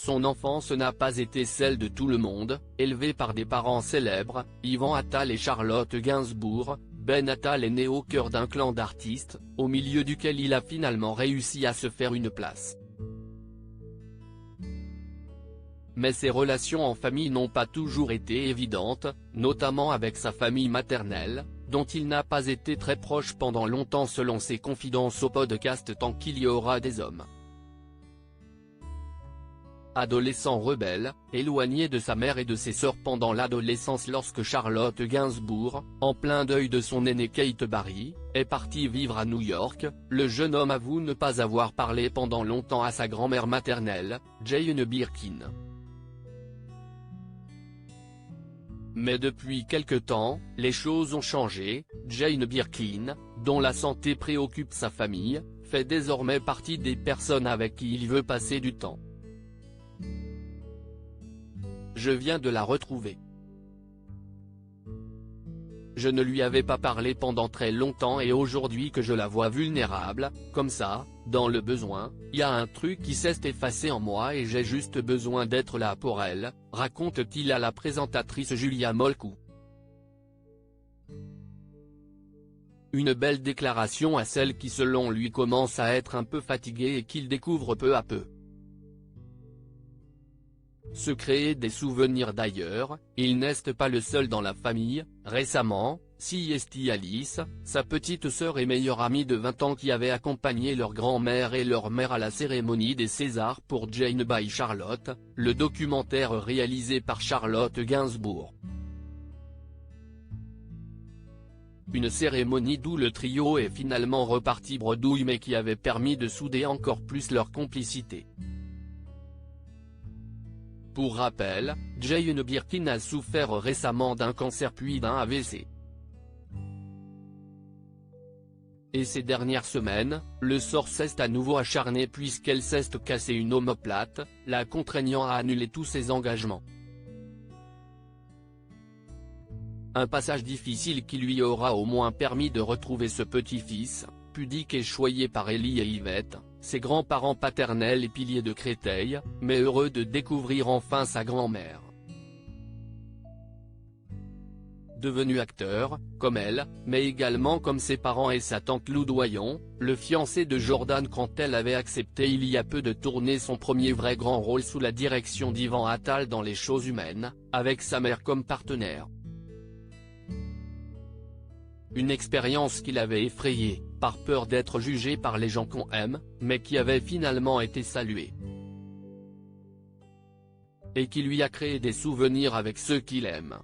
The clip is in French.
Son enfance n'a pas été celle de tout le monde, élevé par des parents célèbres, Yvan Attal et Charlotte Gainsbourg. Ben Attal est né au cœur d'un clan d'artistes, au milieu duquel il a finalement réussi à se faire une place. Mais ses relations en famille n'ont pas toujours été évidentes, notamment avec sa famille maternelle, dont il n'a pas été très proche pendant longtemps selon ses confidences au podcast Tant qu'il y aura des hommes. Adolescent rebelle, éloigné de sa mère et de ses sœurs pendant l'adolescence lorsque Charlotte Gainsbourg, en plein deuil de son aînée Kate Barry, est partie vivre à New York, le jeune homme avoue ne pas avoir parlé pendant longtemps à sa grand-mère maternelle, Jane Birkin. Mais depuis quelque temps, les choses ont changé. Jane Birkin, dont la santé préoccupe sa famille, fait désormais partie des personnes avec qui il veut passer du temps. Je viens de la retrouver. Je ne lui avais pas parlé pendant très longtemps et aujourd'hui que je la vois vulnérable, comme ça, dans le besoin, y a un truc qui s'est effacé en moi et j'ai juste besoin d'être là pour elle, raconte-t-il à la présentatrice Julia Molcou. Une belle déclaration à celle qui selon lui commence à être un peu fatiguée et qu'il découvre peu à peu. Se créer des souvenirs d'ailleurs, il n'est pas le seul dans la famille. Récemment, Siesti Alice, sa petite sœur et meilleure amie de 20 ans qui avait accompagné leur grand-mère et leur mère à la cérémonie des Césars pour Jane by Charlotte, le documentaire réalisé par Charlotte Gainsbourg. Une cérémonie d'où le trio est finalement reparti bredouille mais qui avait permis de souder encore plus leur complicité. Pour rappel, Jane Birkin a souffert récemment d'un cancer puis d'un AVC. Et ces dernières semaines, le sort s'est à nouveau acharné puisqu'elle s'est cassé une omoplate, la contraignant à annuler tous ses engagements. Un passage difficile qui lui aura au moins permis de retrouver ce petit-fils, pudique et choyé par Élie et Yvette, ses grands-parents paternels et piliers de Créteil, mais heureux de découvrir enfin sa grand-mère. Devenu acteur, comme elle, mais également comme ses parents et sa tante Lou Doyon, le fiancé de Jordan quand elle avait accepté il y a peu de tourner son premier vrai grand rôle sous la direction d'Yvan Attal dans Les Choses Humaines, avec sa mère comme partenaire. Une expérience qui l'avait effrayé, par peur d'être jugé par les gens qu'on aime, mais qui avait finalement été saluée. Et qui lui a créé des souvenirs avec ceux qu'il aime.